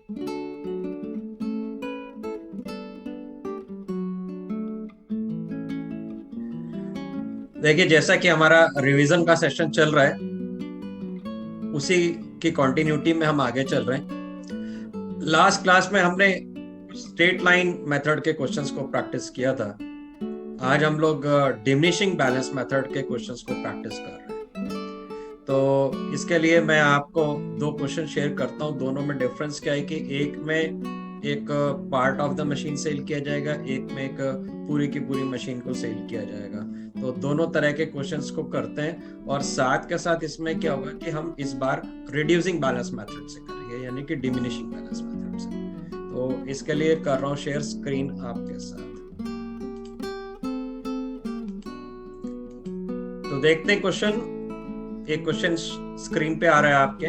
देखिए, जैसा कि हमारा रिवीजन का सेशन चल रहा है, उसी की कंटिन्यूटी में हम आगे चल रहे हैं। लास्ट क्लास में हमने स्ट्रेट लाइन मेथड के क्वेश्चंस को प्रैक्टिस किया था। आज हम लोग डिमिनिशिंग बैलेंस मेथड के क्वेश्चंस को प्रैक्टिस कर रहे हैं। तो इसके लिए मैं आपको दो क्वेश्चन शेयर करता हूं। दोनों में डिफरेंस क्या है कि एक में एक part of the machine sale किया जाएगा, एक में एक पूरी की पूरी मशीन को सेल किया जाएगा। तो दोनों तरह के क्वेश्चंस को करते हैं, और साथ के साथ इसमें क्या होगा कि हम इस बार रिड्यूसिंग बैलेंस मेथड से करेंगे, यानी कि डिमिनिशिंग बैलेंस मेथड से। तो इसके लिए कर रहा हूं शेयर स्क्रीन आपके साथ। तो देखते हैं क्वेश्चन। एक क्वेश्चन स्क्रीन पे आ रहा है आपके।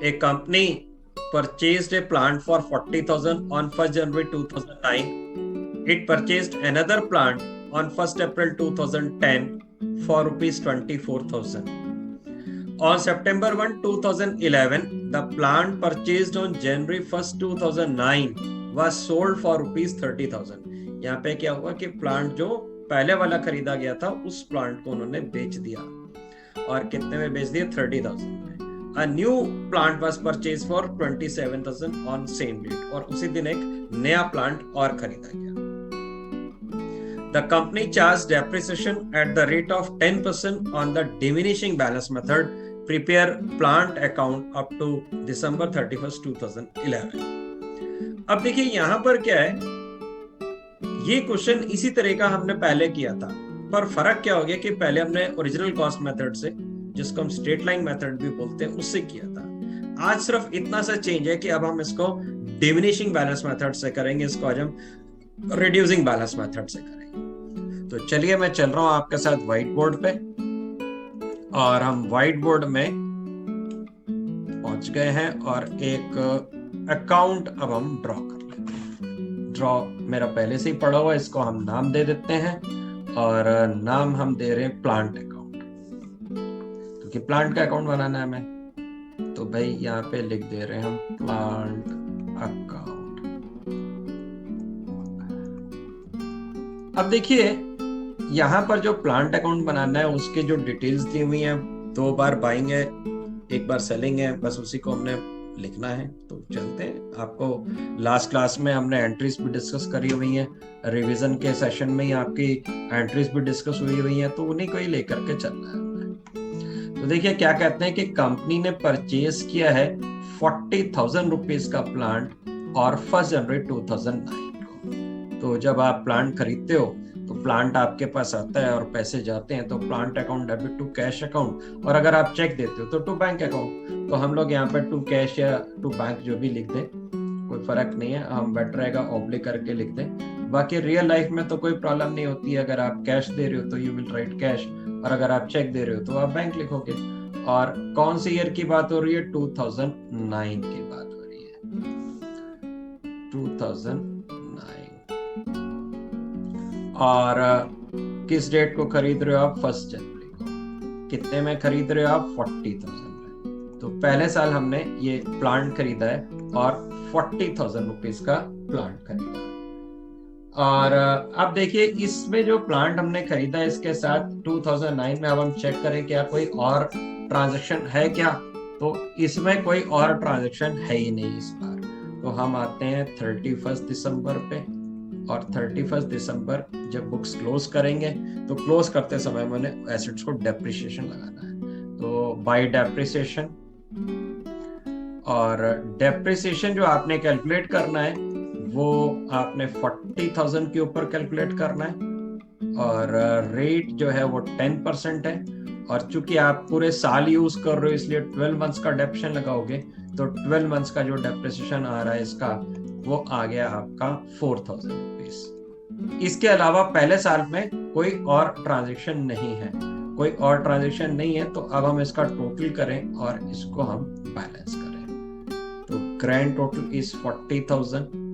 एक company purchased a plant for 40,000 on 1st January 2009. It purchased another plant on 1st April 2010 for rupees 24,000. On September 1, 2011, the plant purchased on January 1st, 2009 was sold for rupees 30,000. यहाँ पे क्या हुआ कि प्लांट जो पहले वाला खरीदा गया था, उस प्लांट को उन्होंने बेच दिया। और कितने में बेच दिया? 30,000 में। A new plant was purchased for 27,000 on same date, और उसी दिन एक नया प्लांट और खरीदा गया। The company charged depreciation at the rate of 10% on the diminishing balance method. Prepare plant account up to December 31st, 2011. अब देखिए यहाँ पर क्या है, ये क्वेश्चन इसी तरह का हमने पहले किया था, पर फर्क क्या हो गया कि पहले हमने ओरिजिनल कॉस्ट मेथड से, जिसको हम स्ट्रेट लाइन मेथड भी बोलते हैं, उससे किया था। आज सिर्फ इतना सा चेंज है कि अब हम इसको डिमिनिशिंग बैलेंस मेथड से करेंगे, इसको आज हम रिड्यूसिंग बैलेंस मेथड से करेंगे। तो चलिए, मैं चल रहा हूं आपके साथ व्हाइट बोर्ड पे, और हम व्हाइट बोर्ड में पहुंच गए हैं, और एक अकाउंट अब हम ड्रॉ कर लेते हैं। ड्रॉ मेरा पहले से ही पड़ा हुआ है, इसको हम नाम दे देते हैं, और नाम हम दे रहे हैं प्लांट अकाउंट, क्योंकि प्लांट का अकाउंट बनाना है हमें। तो भाई यहाँ पे लिख दे रहे हैं हम प्लांट अकाउंट। अब देखिए, यहाँ पर जो प्लांट अकाउंट बनाना है, उसके जो डिटेल्स दी हुई हैं, 2 बार बाइंग है, 1 बार सेलिंग है, बस उसी को हमने लिखना है। तो चलते हैं। आपको लास्ट क्लास में हमने एंट्रीज भी डिस्कस करी हुई हैं, रिवीजन के सेशन में ही आपकी एंट्रीज भी डिस्कस हुई हुई हैं, तो उन्हीं को ही लेकर के चलना है। तो देखिए क्या कहते हैं कि कंपनी ने परचेज किया है 40,000 रुपीज का प्लांट और 1 जनवरी 2009 को। तो जब आप प्लांट खरीदते हो तो प्लांट आपके पास आता है और पैसे जाते हैं, तो plant account debit to cash account, और अगर आप चेक देते हो तो टू बैंक अकाउंट। तो हम लोग यहाँ पर टू कैश या टू बैंक जो भी लिख दें, कोई फर्क नहीं है, हम बेटर रहेगा ऑब्लिक करके लिख दें। बाकी रियल लाइफ में तो कोई प्रॉब्लम नहीं होती है। अगर आप कैश दे रहे हो तो यू विल राइट कैश, और अगर आप चेक दे रहे हो तो आप बैंक लिखोगे। और कौन सी ईयर की बात हो रही है? 2009 की बात हो रही है, 2009। और किस डेट को खरीद रहे हो आप? 1 जनवरी को। कितने में खरीद रहे हो आप? 40,000 में। तो पहले साल हमने ये प्लांट खरीदा है, और 40,000 रुपीज का प्लांट खरीदा। और अब देखिए, इसमें जो प्लांट हमने खरीदा है, इसके साथ 2009 में अब हम चेक करें क्या कोई और ट्रांजैक्शन है क्या। तो इसमें कोई और ट्रांजैक्शन है ही नहीं इस बार। तो हम आते हैं 31 दिसंबर पे, और 31 दिसंबर जब बुक्स क्लोज करेंगे, तो क्लोज करते समय मैंने एसेट्स को डेप्रिसिएशन लगाना है। तो बाय डेप्रिसिएशन, और डेप्रिसिएशन जो आपने कैलकुलेट करना है वो आपने 40,000 के ऊपर कैलकुलेट करना है, और रेट जो है वो 10% है। और चूंकि आप पूरे साल यूज कर रहे हो, इसलिए 12 मंथ्स का डेप्रिसिएशन लगाओगे, तो 12 मंथ्स का जो डेप्रिसिएशन आ रहा है इसका, वो आ गया आपका 4,000 रुपीज। इसके अलावा पहले साल में कोई और ट्रांजेक्शन नहीं है, कोई और ट्रांजेक्शन नहीं है। तो अब हम इसका टोटल करें और इसको हम बैलेंस करें। तो ग्रैंड टोटल इज 40,000।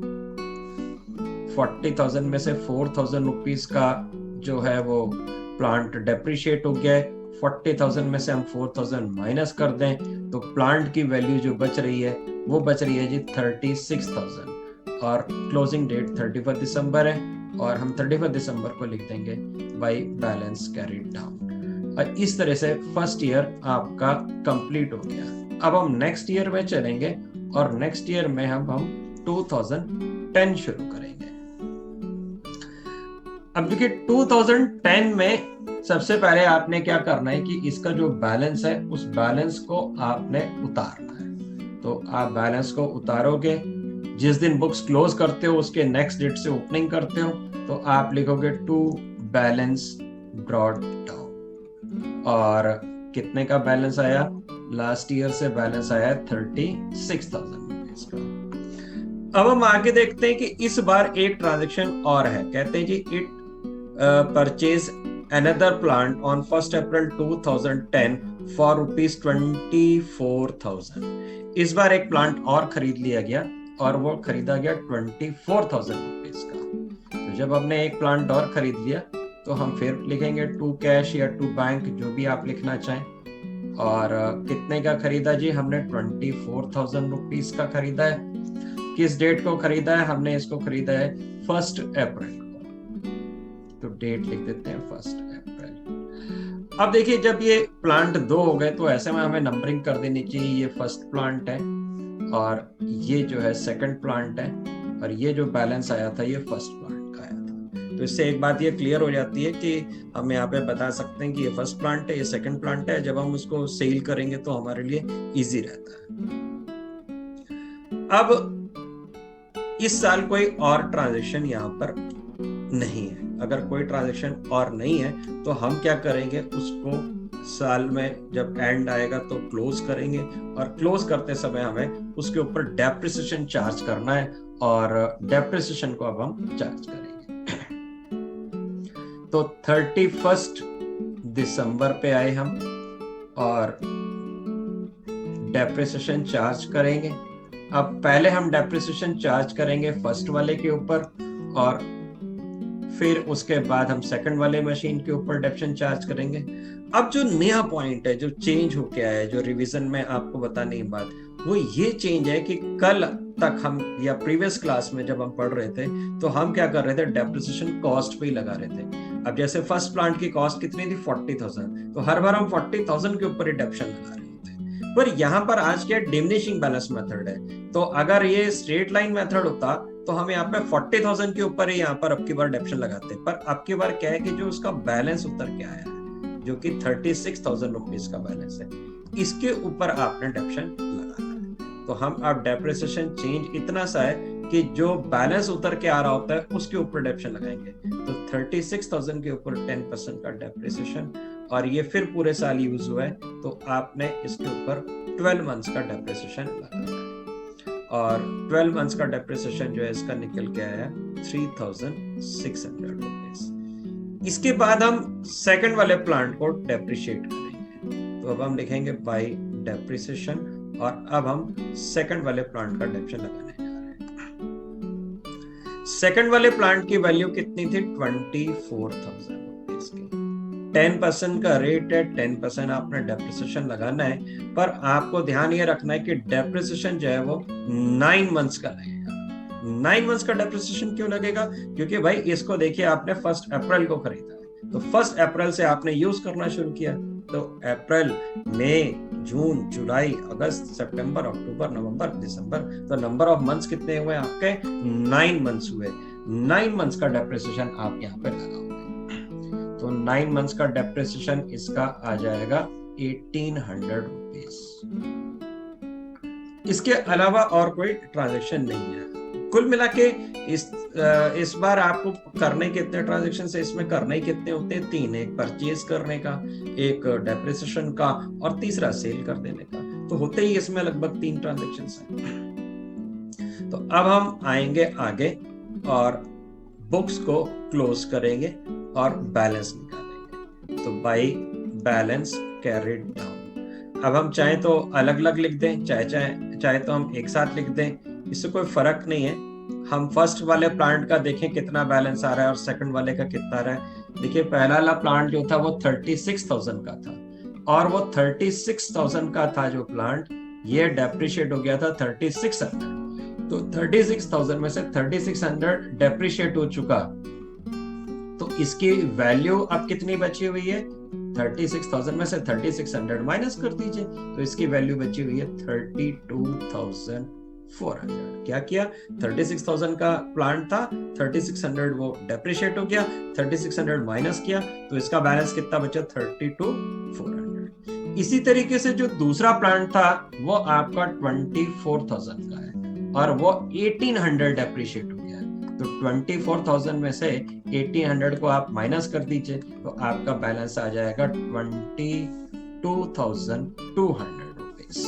40,000 में से 4,000 रुपीज का जो है वो प्लांट डेप्रिशिएट हो गया है। 40,000 में से हम 4,000 माइनस कर दें, तो प्लांट की वैल्यू जो बच रही है वो बच रही है जी 36,000 और क्लोजिंग डेट 31 दिसंबर है और हम 31 दिसंबर को लिख देंगे बाई बैलेंस कैरीड डाउन। और इस तरह से फर्स्ट ईयर आपका कंप्लीट हो गया। अब हम नेक्स्ट ईयर में चलेंगे और नेक्स्ट ईयर में हम 2010 शुरू करेंगे। अब देखिए 2010 में सबसे पहले आपने क्या करना है कि इसका जो बैलेंस है उस बैलेंस को आपने उतारना है। तो आप बैलेंस को उतारोगे, जिस दिन बुक्स क्लोज करते हो उसके नेक्स्ट डेट से ओपनिंग करते हो, तो आप लिखोगे टू बैलेंस ब्रॉट डाउन और कितने का बैलेंस आया, लास्ट ईयर से बैलेंस आया 36,000 रुपीज का। अब हम आगे देखते हैं कि इस बार एक ट्रांजैक्शन और है। कहते हैं जी it purchase another plant on 1 April 2010 for rupees 24,000। इस बार एक प्लांट और खरीद लिया गया और वो खरीदा गया 24,000 रुपीज का। तो जब हमने एक प्लांट और खरीद लिया तो हम फिर लिखेंगे टू कैश या टू बैंक, जो भी आप लिखना चाहें। और कितने का खरीदा जी, हमने 24,000 रुपीज का खरीदा है। किस डेट को खरीदा है, हमने इसको खरीदा है 1 अप्रैल को, तो डेट लिख देते हैं 1 अप्रैल। अब देखिए जब ये प्लांट 2 हो गए तो ऐसे में हमें नंबरिंग कर देनी चाहिए। ये फर्स्ट प्लांट है और ये जो है सेकंड प्लांट है और ये जो बैलेंस आया था ये फर्स्ट प्लांट का आया था। तो इससे एक बात ये क्लियर हो जाती है कि हम यहाँ पे बता सकते हैं कि ये फर्स्ट प्लांट है, ये सेकंड प्लांट है। जब हम उसको सेल करेंगे तो हमारे लिए इजी रहता है। अब इस साल कोई और ट्रांजैक्शन यहाँ पर नहीं है। अगर कोई ट्रांजैक्शन और नहीं है तो हम क्या करेंगे, उसको साल में जब एंड आएगा तो क्लोज करेंगे और क्लोज करते समय हमें उसके ऊपर डेप्रिसिएशन चार्ज करना है और डेप्रिसिएशन को अब हम चार्ज करेंगे। तो 31 दिसंबर पे आए हम और डेप्रिसिएशन चार्ज करेंगे। अब पहले हम डेप्रिसिएशन चार्ज करेंगे फर्स्ट वाले के ऊपर और फिर उसके बाद हम सेकंड वाले मशीन के ऊपर डेप्रिसिएशन चार्ज करेंगे। अब जो नया पॉइंट है, जो चेंज हो गया है, जो रिवीजन में आपको बताने की बात, वो ये चेंज है कि कल तक हम या प्रीवियस क्लास में जब हम पढ़ रहे थे तो हम क्या कर रहे थे, डेप्रिसिएशन कॉस्ट पे ही लगा रहे थे। अब जैसे फर्स्ट प्लांट की कॉस्ट कितनी थी 40,000, तो हर बार हम 40,000 के ऊपर ही डेप्रिसिएशन लगा रहे थे। पर यहाँ पर आज क्या डिमिनिशिंग बैलेंस मेथड है, तो अगर ये स्ट्रेट लाइन मेथड होता तो हम यहाँ पे 40,000 के ऊपर ही यहाँ पर अब की बार डेप्रिसिएशन लगाते। पर अब की बार क्या है कि जो उसका बैलेंस उतर के आया है, जो कि 36,000 रुपीज का बैलेंस है, इसके ऊपर आपने डेप्रिसिएशन लगाना है। तो हम अब डेप्रिसिएशन चेंज इतना सा है कि जो बैलेंस उतर के आ रहा होता है उसके ऊपर डेप्रिसिएशन लगाएंगे। तो 36,000 के ऊपर 10% का डेप्रिसिएशन, और ये फिर पूरे साल यूज हुआ है तो आपने इसके ऊपर 12 मंथ्स का डेप्रिसिएशन लगाना है। और 12 मंथ्स का डेप्रिसिएशन जो है इसका निकल के आया 3,600 रुपीज। इसके बाद हम सेकंड वाले प्लांट को डेप्रिशिएट करेंगे। तो अब हम लिखेंगे बाय डेप्रिसिएशन और अब हम सेकंड वाले प्लांट का डेप्रिसिएशन लगाने जा रहे हैं। सेकंड वाले प्लांट की वैल्यू कितनी थी, 24,000 रुपीज की। 10% का रेट है, 10% आपने डेप्रिसिएशन लगाना है। पर आपको ध्यान ये रखना है कि डेप्रिसिएशन जो है वो 9 मंथ्स का लगेगा। 9 मंथ्स का डेप्रिसिएशन क्यों लगेगा, क्योंकि भाई इसको देखिए आपने 1 अप्रैल को खरीदा है, तो 1 अप्रैल से आपने यूज करना शुरू किया। तो अप्रैल, मई, जून, जुलाई, अगस्त, सितंबर, अक्टूबर, नवंबर, दिसंबर, तो नंबर ऑफ मंथ्स कितने हुए आपके, 9 मंथ्स हुए। 9 मंथ्स का डेप्रिसिएशन आप यहाँ पे लगाओगे। तो 9 मंथ्स का डेप्रिसिएशन इसका आ जाएगा 1,800 रुपीज। इसके अलावा और कोई ट्रांजैक्शन नहीं है। कुल मिला के इस बार आपको करने कितने ट्रांजैक्शन है, इसमें करने कितने होते हैं, 3। एक परचेज करने का, एक डेप्रिसिएशन का और तीसरा सेल कर देने का। तो होते ही इसमें लगभग 3 ट्रांजैक्शन हैं। तो अब हम आएंगे आगे और बुक्स को क्लोज करेंगे और बैलेंस निकालेंगे। तो बाय बैलेंस कैरीड डाउन। अब हम चाहे तो अलग अलग लिख दें, चाहे तो हम एक साथ लिख दें, इससे कोई फर्क नहीं है। हम फर्स्ट वाले प्लांट का देखें कितना बैलेंस आ रहा है और सेकंड वाले का कितना आ रहा है। देखिए पहला वाला प्लांट जो था वो 36,000 का था और वो 36,000 का था जो प्लांट ये डेप्रिशिएट हो गया था 3600, तो 36,000 में से 3600 डेप्रिशिएट हो चुका, तो इसकी वैल्यू अब कितनी बची हुई है? 36,000 में से 3600 माइनस कर दीजिए, तो इसकी वैल्यू बची हुई है 32,400। क्या किया? 36,000 का प्लांट था, 3600 वो डेप्रिशिएट हो गया, 3600 माइनस किया, तो इसका बैलेंस कितना बचा? 32,400। इसी तरीके से जो दूसरा प्लांट था वो आपका 24,000 का है और वो 1800 डेप्रिशिएट हो गया है, तो 24,000 में से 1800 को आप माइनस कर दीजिए, तो आपका बैलेंस आ जाएगा 22,200 रुपीज।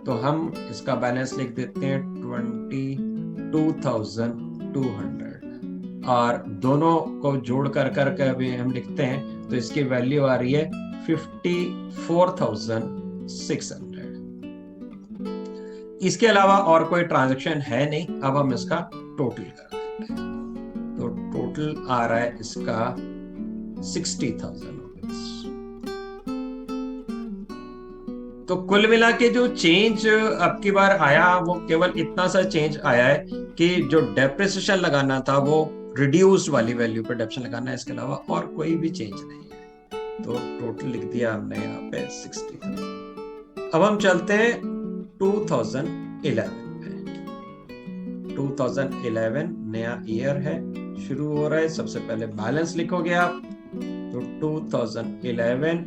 तो हम इसका बैलेंस लिख देते हैं 22,200, और दोनों को जोड़ कर करके अभी हम लिखते हैं, तो इसकी वैल्यू आ रही है 54,600। इसके अलावा और कोई ट्रांजैक्शन है नहीं। अब हम इसका टोटल कर देते हैं, तो टोटल आ रहा है इसका 60,000 रुपीज। तो कुल मिला के जो चेंज अब की बार आया वो केवल इतना सा चेंज आया है कि जो डेप्रिसिएशन लगाना था वो रिड्यूस्ड वाली वैल्यू पर डेप्रिसिएशन लगाना है, इसके अलावा और कोई भी चेंज नहीं है। तो टोटल लिख दिया हमने यहाँ पे 60,000। अब हम चलते हैं 2011 पे। 2011 नया ईयर है, शुरू हो रहा है। सबसे पहले बैलेंस लिखोगे आप, तो 2011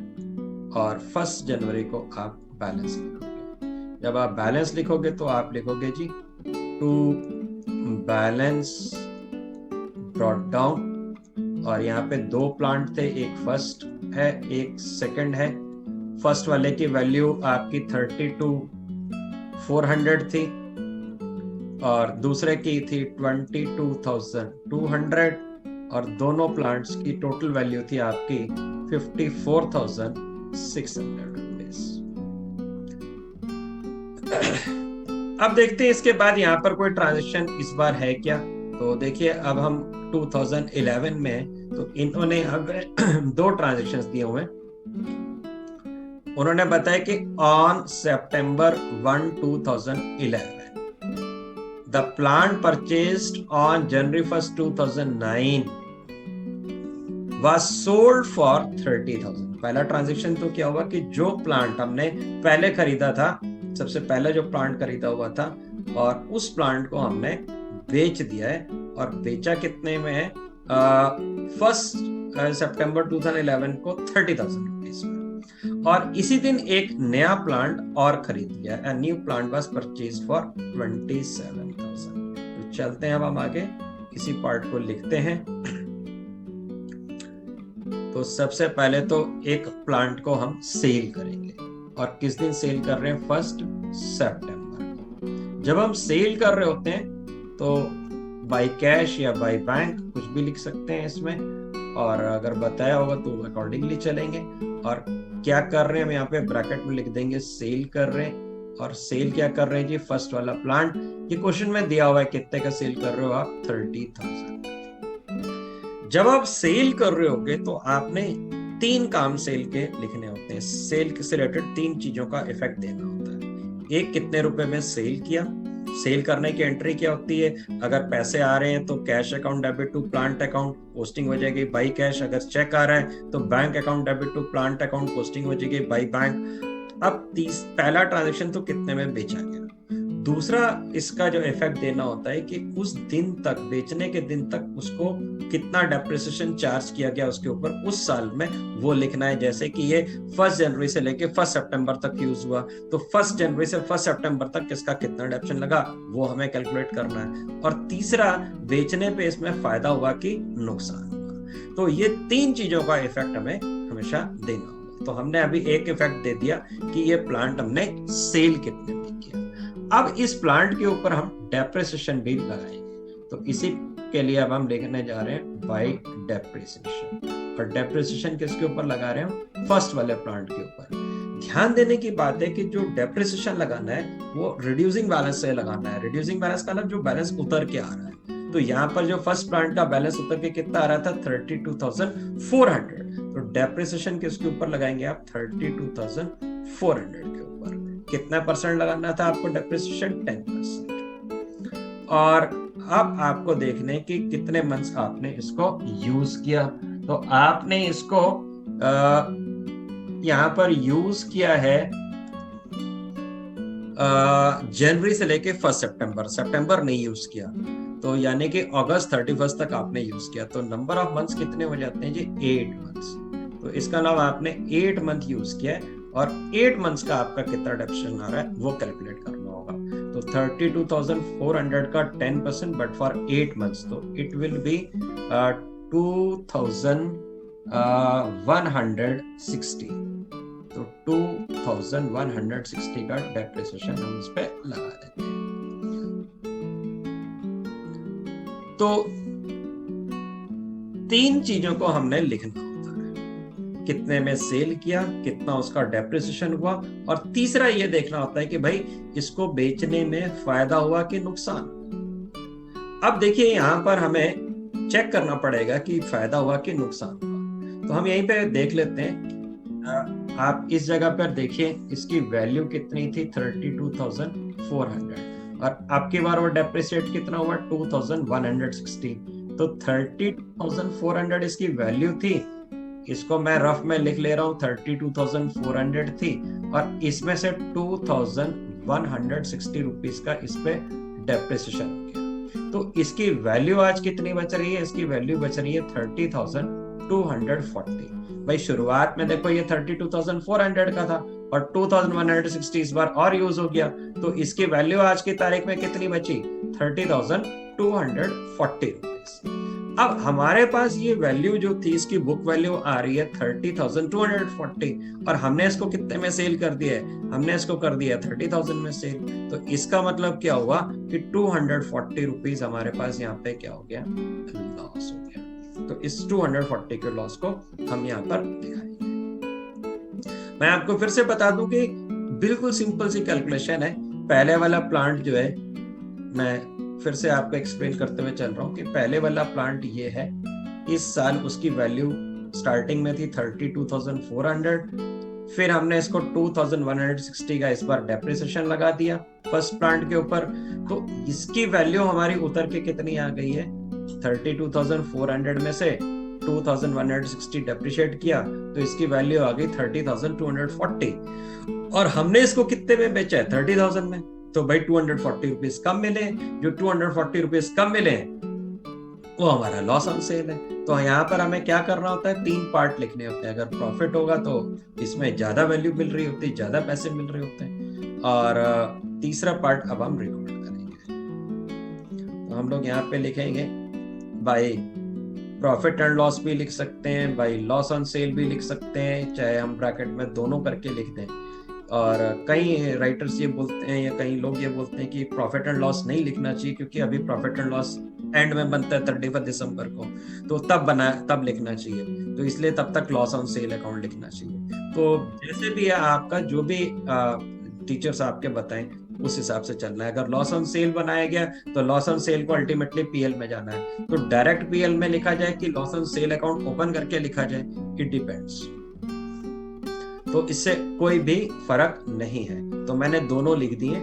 और 1 जनवरी को आप बैलेंस लिखोगे। जब आप बैलेंस लिखोगे तो आप लिखोगे जी टू बैलेंस ब्रॉट डाउन, और यहाँ पे 2 प्लांट थे, एक फर्स्ट है एक सेकंड है। फर्स्ट वाले की वैल्यू आपकी 32,400 थी और दूसरे की थी 22,200, और दोनों प्लांट्स की टोटल वैल्यू थी आपकी 54,600 रुपीज। अब देखते हैं इसके बाद यहाँ पर कोई ट्रांजेक्शन इस बार है क्या। तो देखिए अब हम 2011 में, तो इन्होंने अब 2 ट्रांजेक्शंस दिए हुए हैं। उन्होंने बताया कि on September 1, 2011 the plant purchased on January 1, 2009 was sold for 30,000। पहला ट्रांजेक्शन तो क्या हुआ कि जो प्लांट हमने पहले खरीदा था, सबसे पहले जो प्लांट खरीदा हुआ था, और उस प्लांट को हमने बेच दिया है, और बेचा कितने में है? 1 September 2011 को 30,000 रुपीज में, और इसी दिन एक नया प्लांट और खरीद लिया। A new plant was purchased for 27,000। तो चलते हैं अब हम आगे इसी पार्ट को लिखते हैं। तो सबसे पहले तो एक प्लांट को हम सेल करेंगे, और किस दिन सेल कर रहे हैं? 1 सितंबर को। जब हम सेल कर रहे होते हैं तो बाय कैश या बाय बैंक कुछ भी लिख सकते हैं इसमें, और अगर बताया होगा तो अकॉर्डिंगली चलेंगे। और क्या कर रहे हैं हम यहाँ पे ब्रैकेट में लिख देंगे सेल कर रहे हैं। और सेल क्या कर रहे हैं जी? फर्स्ट वाला प्लांट, ये क्वेश्चन में दिया हुआ है कितने का सेल कर रहे हो आप? 30,000। जब आप सेल कर रहे होगे तो आपने 3 काम सेल के लिखने होते हैं। सेल से रिलेटेड 3 चीजों का इफेक्ट देना होता है। एक, कितने रुपए में सेल किया। सेल करने की एंट्री क्या होती है? अगर पैसे आ रहे हैं तो cash account debit to plant account, posting हो जाएगी बाई कैश। अगर चेक आ रहा है तो bank account debit to plant account, posting हो जाएगी बाई बैंक। अब पहला ट्रांजैक्शन तो कितने में बेचा गया। दूसरा इसका जो इफेक्ट देना होता है कि उस दिन तक, बेचने के दिन तक उसको कितना डेप्रिसिएशन चार्ज किया गया उसके ऊपर उस साल में, वो लिखना है। जैसे कि ये 1 जनवरी से लेके 1 सितंबर तक यूज हुआ, तो 1 जनवरी से 1 सितंबर तक किसका कितना डेप्रिसिएशन लगा वो हमें कैलकुलेट करना है। और तीसरा, बेचने पे इसमें फायदा हुआ कि नुकसान हुआ। तो ये 3 चीजों का इफेक्ट हमें हमेशा देना होगा। तो हमने अभी एक इफेक्ट दे दिया कि ये प्लांट हमने सेल कितने में किया। अब इस प्लांट के ऊपर हम डेप्रिसिएशन भी लगाएंगे, तो इसी के लिए अब हम लिखने जा रहे हैं बाय डेप्रिसिएशन। और डेप्रिसिएशन किसके ऊपर लगा रहे हैं? फर्स्ट वाले प्लांट के ऊपर। ध्यान देने की बात है कि जो डेप्रिसिएशन लगाना है वो रिड्यूसिंग बैलेंस से लगाना है। रिड्यूसिंग बैलेंस का मतलब जो बैलेंस उतर के आ रहा है। तो यहाँ पर जो फर्स्ट प्लांट का बैलेंस उतर के कितना आ रहा था? 32,400। तो डेप्रिसिएशन किसके ऊपर लगाएंगे आप? 32,400 के ऊपर। कितना परसेंट लगाना था आपको डेप्रिसिएशन? 10%। और अब आपको देखने कि कितने मंथ्स आपने इसको यूज किया। तो आपने इसको यहाँ पर यूज किया है जनवरी से लेके 1 सितंबर। सितंबर नहीं यूज किया, तो यानी कि अगस्त 31 तक आपने यूज किया। तो नंबर ऑफ मंथ्स कितने हो जाते हैं जी? 8 मंथ्स। तो इसका नाम आपने 8 मंथ यूज किया है, और 8 मंथ्स का आपका कितना डेप्रिसिएशन आ रहा है वो कैलकुलेट करना होगा। तो 32,400 का 10%, बट फॉर 8 मंथ्स तो इट विल बी 2,160। तो 2,160 का डेप्रिसिएशन हम इस पे लगा देते हैं। तो 3 चीजों को हमने लिखना होता है, कितने में सेल किया, कितना उसका डेप्रिसिएशन हुआ, और तीसरा ये देखना होता है कि भाई इसको बेचने में फायदा हुआ कि नुकसान। अब देखिए यहाँ पर हमें चेक करना पड़ेगा कि फायदा हुआ कि नुकसान हुआ। तो हम यहीं पे देख लेते हैं। आप इस जगह पर देखिए, इसकी वैल्यू कितनी थी? 32,400, और आपकी बार वो डेप्रिसिएट कितना हुआ? 2,160। तो 32,400 इसकी वैल्यू थी। इसको मैं रफ में लिख ले रहा हूं, 32,400 थी, और इसमें से 2,160 रुपीज का इस पे डेप्रिसिएशन हो गया। तो इसकी वैल्यू आज कितनी बच रही है? इसकी वैल्यू बच रही है 30,240। भाई शुरुआत में देखो ये 32,400 का था, और 2,160 इस बार और यूज हो गया, तो इसकी वैल्यू आज की तारीख में कितनी बची? 30,240 रुपीज। अब हमारे पास ये वैल्यू जो थी, इसकी बुक वैल्यू आ रही है 30,240, और हमने इसको कितने में सेल कर दिया है? हमने इसको कर दिया 30,000 में सेल। तो इसका मतलब क्या हुआ कि 240 रुपीज हमारे पास यहाँ पे क्या हो गया? लॉस हो गया। तो इस 240 के लॉस को हम यहाँ पर दिखाएंगे। मैं आपको फिर से बता दूं कि बिल्कुल सिंपल सी कैलकुलेशन है। पहले वाला प्लांट जो है, मैं फिर से आपको एक्सप्लेन करते हुए चल रहा हूं कि पहले वाला प्लांट ये है। इस साल उसकी वैल्यू स्टार्टिंग में थी 32,400, फिर हमने इसको 2,160 का इस बार डेप्रिसिएशन लगा दिया फर्स्ट प्लांट के ऊपर। तो इसकी वैल्यू हमारी उतर के कितनी आ गई है? 32,400 में से 2,160 डेप्रिशिएट किया, तो इसकी वैल्यू आ गई 30,240, और हमने इसको कितने में बेचा है? 30,000 में। तो भाई 240 रुपीज कम मिले। जो 240 रुपीज कम मिले वो हमारा लॉस ऑन सेल है। तो यहाँ पर हमें क्या करना होता है? 3 पार्ट लिखने होते हैं। अगर प्रॉफिट होगा तो इसमें ज्यादा वैल्यू मिल रही होती है, ज्यादा पैसे मिल रहे होते हैं, और तीसरा पार्ट अब हम रिकॉर्ड करेंगे। तो हम लोग यहाँ पे लिखेंगे बाय प्रॉफिट एंड लॉस भी लिख सकते हैं, बाय लॉस ऑन सेल भी लिख सकते हैं, चाहे हम ब्रैकेट में दोनों करके लिख दें। और कई राइटर्स ये बोलते हैं या कई लोग ये बोलते हैं कि प्रॉफिट एंड लॉस नहीं लिखना चाहिए, क्योंकि अभी प्रॉफिट एंड लॉस एंड में बनता है 31 दिसंबर को, तो तब लिखना चाहिए, तो इसलिए तब तक लॉस ऑन सेल अकाउंट लिखना चाहिए। तो जैसे भी है आपका, जो भी टीचर्स आपके बताएं उस हिसाब से चलना है। अगर लॉस ऑन सेल बनाया गया तो लॉस ऑन सेल को अल्टीमेटली पीएल में जाना है, तो डायरेक्ट पीएल में लिखा जाए कि loss on sale account open करके लिखा जाए, इट डिपेंड्स। तो इससे कोई भी फर्क नहीं है। तो मैंने दोनों लिख दिए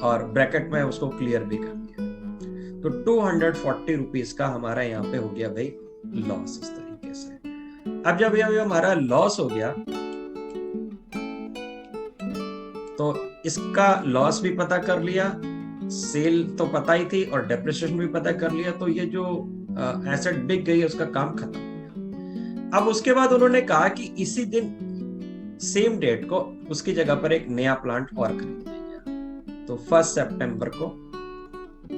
और ब्रैकेट में उसको क्लियर भी कर दिया। तो 240 रुपीज का हमारा यहाँ पे हो गया भाई लॉस, इस तरीके से। अब जब ये हमारा लॉस हो गया तो इसका लॉस भी पता कर लिया, सेल तो पता ही थी और डेप्रिसिएशन भी पता कर लिया, तो ये जो एसेट बिक गई उसका काम खत्म हो गया। अब उसके बाद उन्होंने कहा कि इसी दिन सेम डेट को उसकी जगह पर एक नया प्लांट और खरीद लेंगे, तो 1 सितंबर को।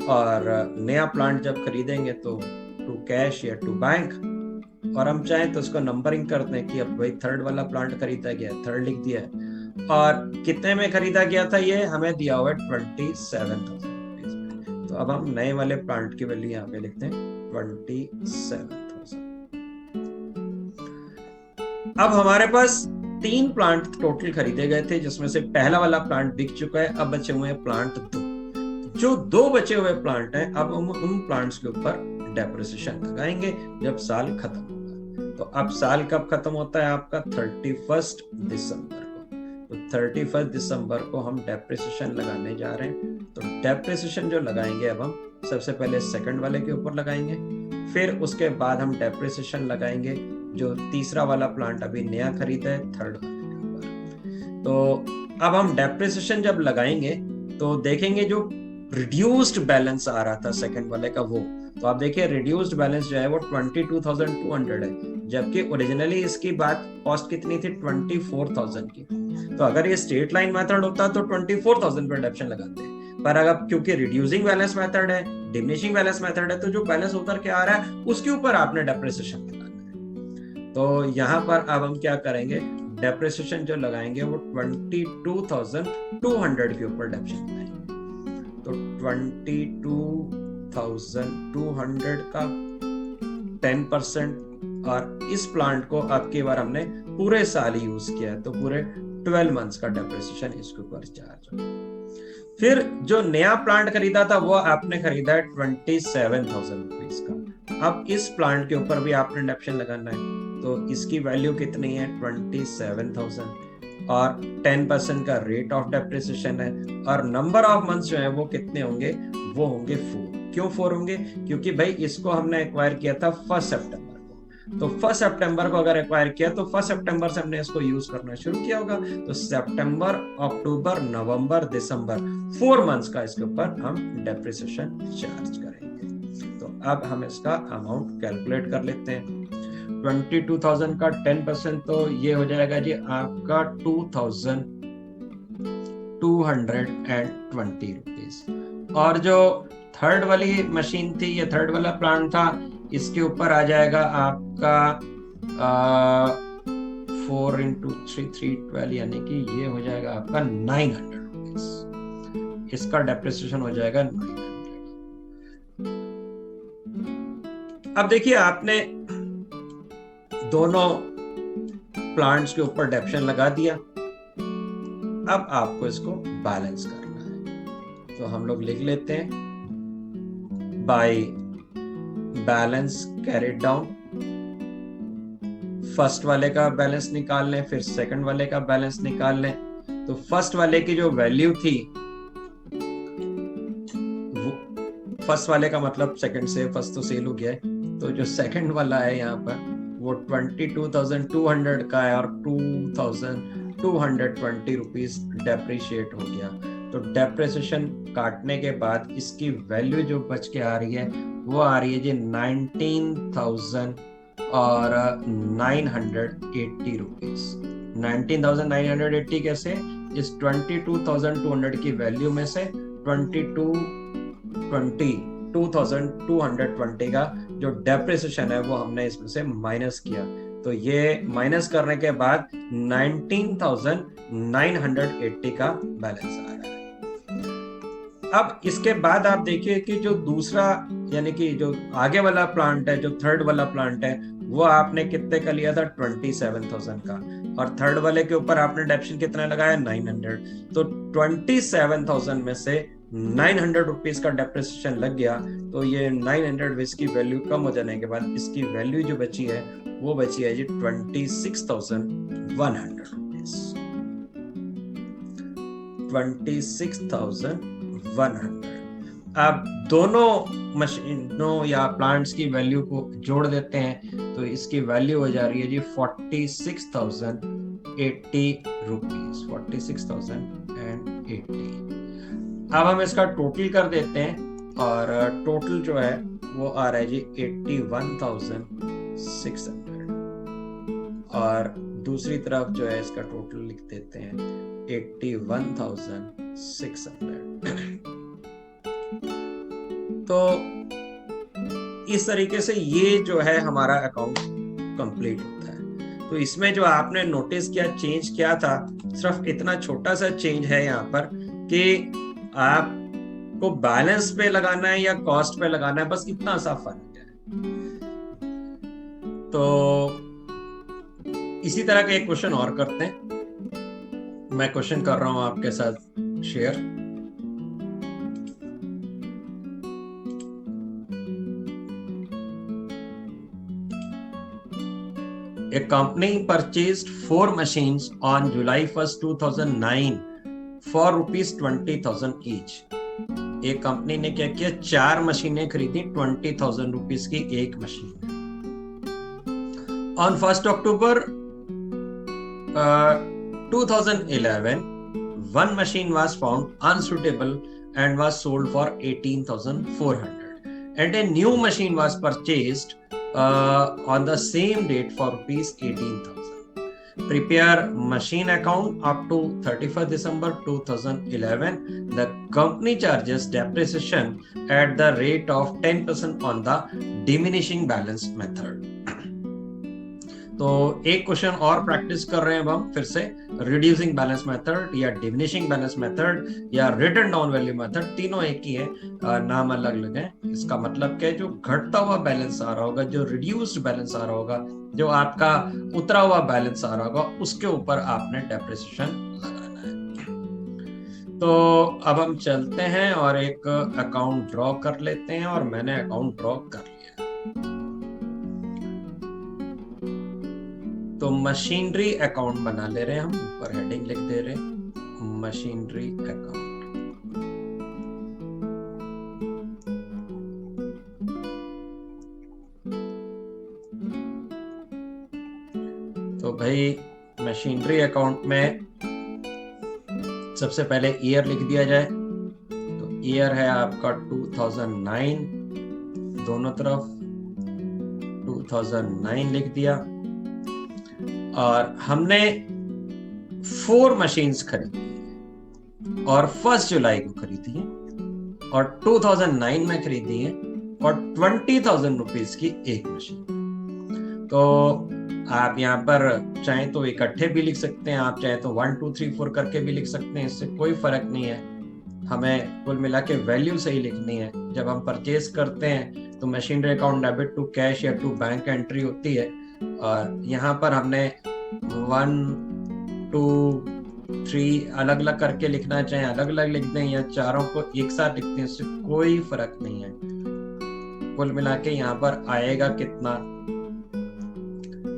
और नया प्लांट जब खरीदेंगे तो टू कैश या टू बैंक, और हम चाहें तो उसको नंबरिंग कर दें कि अब भाई 3rd वाला प्लांट खरीदा गया, 3rd लिख दिया है। और कितने में खरीदा गया था ये हमें दिया हुआ है 27,000 रुपीज में। तो अब हम नए वाले प्लांट की वैल्यू यहाँ पे लिखते हैं 27,000। अब हमारे पास 3 प्लांट टोटल खरीदे गए थे, जिसमें से पहला वाला प्लांट बिक चुका है। अब बचे हुए हैं प्लांट 2। जो 2 बचे हुए प्लांट हैं, अब हम उन प्लांट्स के ऊपर डेप्रिसिएशन लगाएंगे जब साल खत्म होगा। तो अब साल कब खत्म होता है आपका? 31 दिसंबर को। तो 31 दिसंबर को हम डेप्रिसिएशन लगाने जा रहे हैं। तो डेप्रिसिएशन जो लगाएंगे अब हम सबसे पहले सेकंड वाले के ऊपर लगाएंगे, फिर उसके बाद हम डेप्रिसिएशन लगाएंगे जो तीसरा वाला प्लांट अभी नया खरीदा है थर्ड वाले के ऊपर। तो अब हम डेप्रिसिएशन जब लगाएंगे तो देखेंगे जो रिड्यूस्ड बैलेंस आ रहा था सेकंड वाले का वो, तो आप देखिए रिड्यूस्ड बैलेंस जो है वो 22,200 है, जबकि ओरिजिनली इसकी बात कॉस्ट कितनी थी 24,000 की। तो अगर ये स्ट्रेट लाइन मेथड होता तो 24,000 पे डिडक्शन लगाते हैं, पर अगर क्योंकि रिड्यूसिंग बैलेंस मेथड है, डिमिनिशिंग बैलेंस मेथड है, तो जो बैलेंस उतर के आ रहा है उसके ऊपर आपने डेप्रिसिएशन लगाना है। तो यहाँ पर अब हम क्या करेंगे, डेप्रिसिएशन जो लगाएंगे वो 22,200 के ऊपर डेप्रिसिएशन लगाएंगे। तो 22,200 का 10%, और इस प्लांट को अब की बार हमने पूरे साल यूज किया है तो पूरे 12 मंथ्स का डेप्रिसिएशन इसके ऊपर चार्ज होगा। फिर जो नया प्लांट खरीदा था वो आपने खरीदा है 27,000 रुपीज का। अब इस प्लांट के ऊपर भी आपने डेप्रिसिएशन लगाना है, तो इसकी वैल्यू कितनी है 27,000 और 10% का रेट ऑफ डेप्रिसिएशन है, और नंबर ऑफ मंथ्स जो है वो कितने होंगे, वो होंगे 4। क्यों 4 होंगे, क्योंकि भाई इसको हमने एक्वायर किया था 1 सितंबर को, तो 1 सितंबर को अगर एक्वायर किया तो 1 सितंबर से हमने इसको यूज करना शुरू किया होगा। तो सितंबर, अक्टूबर, नवंबर, दिसंबर 4 मंथ्स का इसके ऊपर हम डेप्रिसिएशन चार्ज करेंगे। तो अब हम इसका अमाउंट कैलकुलेट कर लेते हैं। 22,000 का 10% तो ये हो जाएगा जी आपका 2,220 रुपीज। और जो थर्ड वाली मशीन थी, ये थर्ड वाला प्लांट था, इसके ऊपर आ जाएगा आपका 4 into 3 312, यानी कि ये हो जाएगा आपका 900 रुपीज। इसका डेप्रिसिएशन हो जाएगा 900। अब देखिए आपने दोनों प्लांट्स के ऊपर डेप्रिसिएशन लगा दिया, अब आपको इसको बैलेंस करना है। तो हम लोग लिख लेते हैं by balance carried down. First वाले का बैलेंस निकाल लें, फिर सेकंड वाले का बैलेंस निकाल लें। तो फर्स्ट वाले की जो वैल्यू थी, फर्स्ट वाले का मतलब सेकंड से, फर्स्ट तो सेल हो गया है, तो जो सेकंड वाला है यहाँ पर वो 22,200 का है और 2,220 रुपीज डेप्रिशिएट हो गया। तो डेप्रिसिएशन काटने के बाद इसकी वैल्यू जो बच के आ रही है वो आ रही है जी 19,980 रुपीज। 19,980 कैसे, इस 22,200 की वैल्यू में से 2220 का जो डेप्रिसिएशन है वो हमने इसमें से माइनस किया। तो ये माइनस करने के बाद 19,980 का बैलेंस आ रहा है। अब इसके बाद आप देखिए कि जो दूसरा, यानी कि जो आगे वाला प्लांट है, जो थर्ड वाला प्लांट है, वो आपने कितने का लिया था 27,000 का, और थर्ड वाले के ऊपर आपने डेप्रिसिएशन कितना लगाया 900। तो 27,000 में से 900 रुपीज का डेप्रिसिएशन लग गया, तो ये 900 इसकी वैल्यू कम हो जाने के बाद इसकी वैल्यू जो बची है वो बची है जी 26,100 रुपीज। 26,100। अब दोनों मशीनों या प्लांट्स की वैल्यू को जोड़ देते हैं, तो इसकी वैल्यू हो जा रही है जी 46,080 रुपीज। 46,080। अब हम इसका टोटल कर देते हैं, और टोटल जो है वो आ रहा है जी 81,600, और दूसरी तरफ जो है इसका टोटल लिख देते हैं 81,600। तो इस तरीके से ये जो है हमारा अकाउंट कंप्लीट होता है। तो इसमें जो आपने नोटिस किया, चेंज किया था, सिर्फ इतना छोटा सा चेंज है यहाँ पर कि आपको बैलेंस पे लगाना है या कॉस्ट पे लगाना है, बस इतना सा फर्क है। तो इसी तरह का एक क्वेश्चन और करते हैं, मैं क्वेश्चन कर रहा हूं आपके साथ share. A company purchased 4 machines on July 1st, 2009 for ₹20,000 each. एक कंपनी ने क्या किया, 4 मशीनें खरीदी 20,000 रुपीज की एक machine. On 1st October 2011, one machine was found unsuitable and was sold for 18,400, and a new machine was purchased on the same date for ₹18,000. Prepare machine account up to 31st December 2011. The company charges depreciation at the rate of 10% on the diminishing balance method. तो एक question और practice कर रहे हैं अब हम फिर से, रिड्यूसिंग बैलेंस मेथड या डिमिनिशिंग बैलेंस मेथड या रिटन डाउन वैल्यू मेथड, तीनों एक ही है, नाम अलग अलग है। इसका मतलब क्या है, जो घटता हुआ बैलेंस आ रहा होगा, जो रिड्यूस्ड बैलेंस आ रहा होगा, जो आपका उतरा हुआ बैलेंस आ रहा होगा, उसके ऊपर आपने डेप्रिसिएशन लगाना है। तो अब हम चलते हैं और एक अकाउंट ड्रॉ कर लेते हैं, और मैंने अकाउंट ड्रॉ कर लिया। तो मशीनरी अकाउंट बना ले रहे हैं हम, ऊपर हेडिंग लिख दे रहे हैं मशीनरी अकाउंट। तो भाई मशीनरी अकाउंट में सबसे पहले ईयर लिख दिया जाए। तो ईयर है आपका 2009, दोनों तरफ 2009 लिख दिया। और हमने 4 मशीन्स खरीदी और 1 जुलाई को खरीदी है और 2009 में खरीदी है और 20,000 रुपीज की एक मशीन। तो आप यहाँ पर चाहे तो इकट्ठे भी लिख सकते हैं, आप चाहे तो 1 2 3 4 करके भी लिख सकते हैं, इससे कोई फर्क नहीं है। हमें कुल मिला के वैल्यू सही लिखनी है। जब हम परचेज करते हैं तो machinery account debit to cash या टू बैंक एंट्री होती है, और यहाँ पर हमने 1 2 3 अलग अलग करके लिखना, चाहे अलग अलग लिख दें या चारों को एक साथ लिखते हैं, इससे कोई फर्क नहीं है। कुल मिला के यहाँ पर आएगा कितना,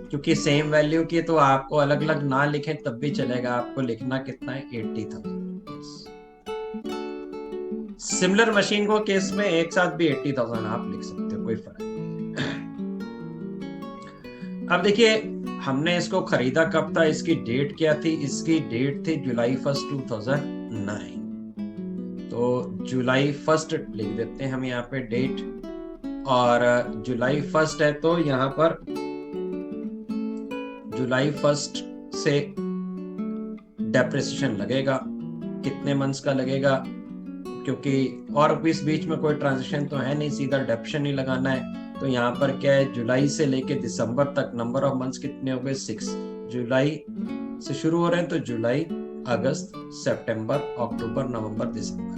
क्योंकि सेम वैल्यू की तो आपको अलग अलग ना लिखें तब भी चलेगा, आपको लिखना कितना है 80,000। सिमिलर मशीन को केस में एक साथ भी 80,000 आप लिख सकते हो, कोई फर्क नहीं। अब देखिए हमने इसको खरीदा कब था, इसकी डेट क्या थी, इसकी डेट थी जुलाई 1st 2009। तो जुलाई 1st लिख देते हैं हम यहाँ पे डेट, और जुलाई 1st है तो यहाँ पर जुलाई 1st से डेप्रिसिएशन लगेगा। कितने मंथ्स का लगेगा, क्योंकि और इस बीच में कोई ट्रांजेक्शन तो है नहीं, सीधा डेप्रिसिएशन ही लगाना है। तो यहाँ पर क्या है, जुलाई से लेके दिसंबर तक नंबर ऑफ मंथ्स कितने हो गए, 6। जुलाई से शुरू हो रहे हैं तो जुलाई, अगस्त, सितंबर, अक्टूबर, नवंबर, दिसंबर।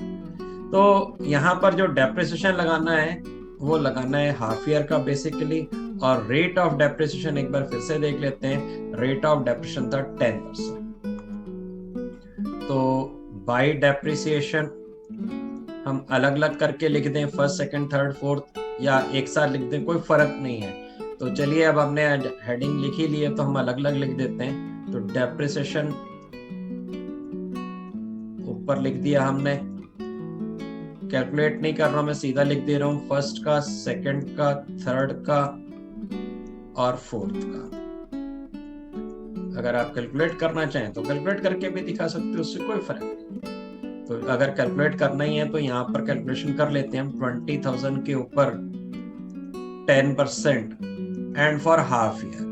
तो यहाँ पर जो डेप्रिसिएशन लगाना है वो लगाना है हाफ ईयर का बेसिकली। और रेट ऑफ डेप्रिसिएशन एक बार फिर से देख लेते हैं, रेट ऑफ डेप्रिसिएशन था 10%। तो बाय डेप्रिसिएशन हम अलग अलग करके लिख दें, 1st, 2nd, 3rd, 4th, या एक साथ लिख दें, कोई फर्क नहीं है। तो चलिए अब हमने हेडिंग लिख ही ली है तो हम अलग अलग लिख देते हैं। तो डेप्रिसिएशन ऊपर लिख दिया हमने, कैलकुलेट नहीं कर रहा हूं मैं, सीधा लिख दे रहा हूं 1st का, 2nd का, 3rd का और 4th का। अगर आप कैलकुलेट करना चाहें तो कैलकुलेट करके भी दिखा सकते हो, उससे कोई फर्क नहीं। तो अगर कैलकुलेट करना ही है तो यहाँ पर कैलकुलेशन कर लेते हैं हम। 20,000 के ऊपर 10% एंड फॉर हाफ ईयर,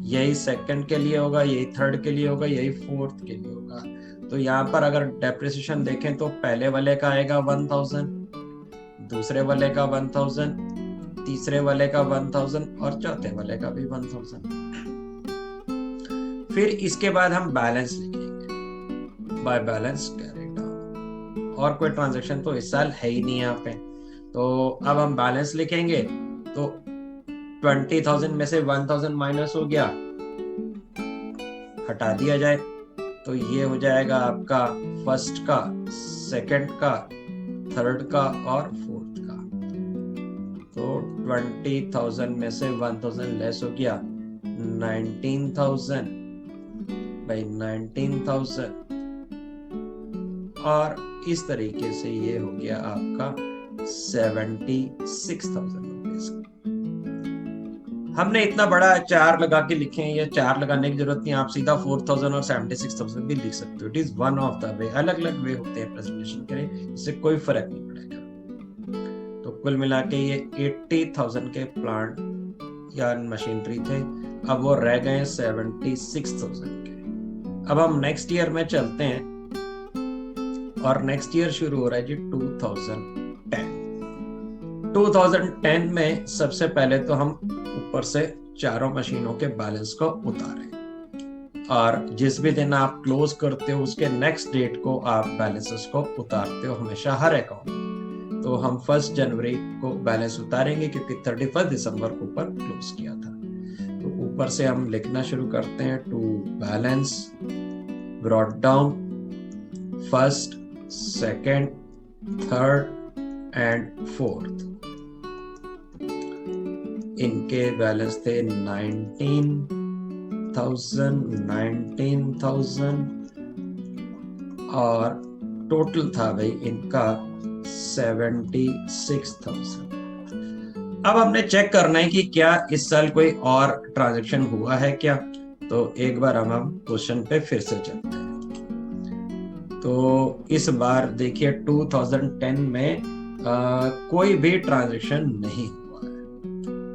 यही 2nd के लिए होगा, यही 3rd के लिए होगा, यही 4th के लिए होगा। तो यहाँ पर अगर डेप्रिसिएशन देखें तो पहले वाले का आएगा 1,000, दूसरे वाले का 1,000, तीसरे वाले का 1,000 और चौथे वाले का भी 1,000। फिर इसके बाद हम बैलेंस लिखेंगे, बाय बैलेंस कैरी डाउन। और कोई ट्रांजैक्शन तो इस साल है ही नहीं यहाँ पे। तो अब हम बैलेंस लिखेंगे तो 20,000 में से 1,000 माइनस हो गया, हटा दिया जाए तो ये हो जाएगा आपका 1st का, 2nd का, 3rd का और 4th का। तो 20,000 में से 1,000 लेस हो गया, 19,000 बाई 19,000 और इस तरीके से ये हो गया आपका 76,000 रुपीज। हमने इतना बड़ा 4 लगा के लिखे हैं, या 4 लगाने की जरूरत नहीं, आप सीधा 4,000 और 76,000 भी लिख सकते हो। It is one of the way, अलग अलग वे होते हैं प्रेजेंटेशन के, इससे कोई फर्क नहीं पड़ेगा। तो कुल मिला के ये 80,000 के प्लांट या मशीनरी थे, अब वो रह गए 76,000 के। अब हम नेक्स्ट ईयर में चलते हैं और नेक्स्ट ईयर शुरू हो रहा है जी 2010 में सबसे पहले तो हम ऊपर से चारों मशीनों के बैलेंस को उतारें, और जिस भी दिन आप क्लोज करते हो उसके नेक्स्ट डेट को आप बैलेंसेस को उतारते हो हमेशा हर अकाउंट। तो हम 1 जनवरी को बैलेंस उतारेंगे क्योंकि 31 दिसंबर को ऊपर क्लोज किया था। तो ऊपर से हम लिखना शुरू करते हैं, to balance brought down 1st, 2nd, 3rd and 4th। इनके बैलेंस थे 19,000 और टोटल था भाई इनका 76,000। अब हमने चेक करना है कि क्या इस साल कोई और ट्रांजैक्शन हुआ है क्या। तो एक बार हम क्वेश्चन पे फिर से चलते हैं। तो इस बार देखिए 2010 में कोई भी ट्रांजैक्शन नहीं हुआ है।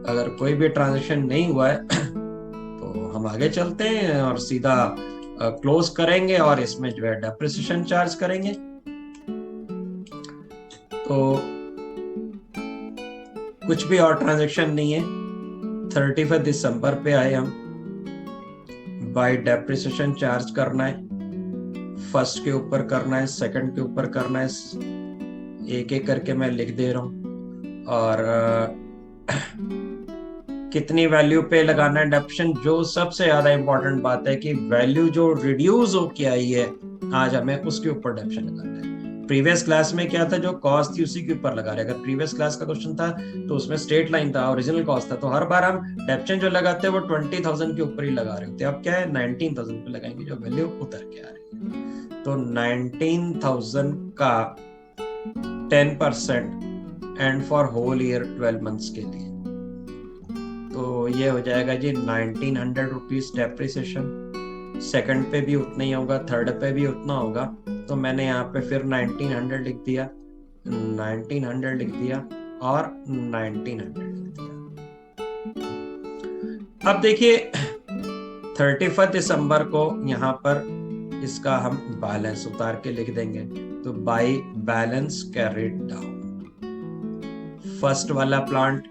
अगर कोई भी ट्रांजैक्शन नहीं हुआ है तो हम आगे चलते हैं और सीधा क्लोज करेंगे और इसमें जो है डेप्रिसिएशन चार्ज करेंगे। तो कुछ भी और ट्रांजैक्शन नहीं है। 31 दिसंबर पे आए हम, बाय डेप्रिसिएशन चार्ज करना है, 1st के ऊपर करना है, 2nd के ऊपर करना है, एक एक करके मैं लिख दे रहा हूं। और कितनी वैल्यू पे लगाना है डेप्रिसिएशन। जो सबसे ज्यादा इंपॉर्टेंट बात है कि वैल्यू जो रिड्यूस होके आई है आज हमें उसके ऊपर डेप्रिसिएशन लगाना है। प्रीवियस क्लास में क्या था, जो कॉस्ट थी उसी के ऊपर लगा रहे। अगर प्रीवियस क्लास का क्वेश्चन था तो उसमें स्ट्रेट लाइन था, ओरिजिनल कॉस्ट था, तो हर बार हम डेप्रिसिएशन जो लगाते हैं वो 20,000 के ऊपर ही लगा रहे होते हैं। अब क्या है 19,000 पे लगाएंगे जो वैल्यू उतर के आ रही है। तो 19,000 का 10% and for whole year 12 months के लिए, तो ये हो जाएगा जी 1900 रुपीज डेप्रिसिएशन। 2nd पे भी उतना ही होगा, 3rd पे भी उतना होगा। तो मैंने यहाँ पे फिर 1900 लिख दिया, 1900 लिख दिया और 1900 लिख दिया। अब देखिए 31 दिसंबर को यहाँ पर इसका हम बैलेंस उतार के लिख देंगे। तो by balance carried down, 1st वाला plant,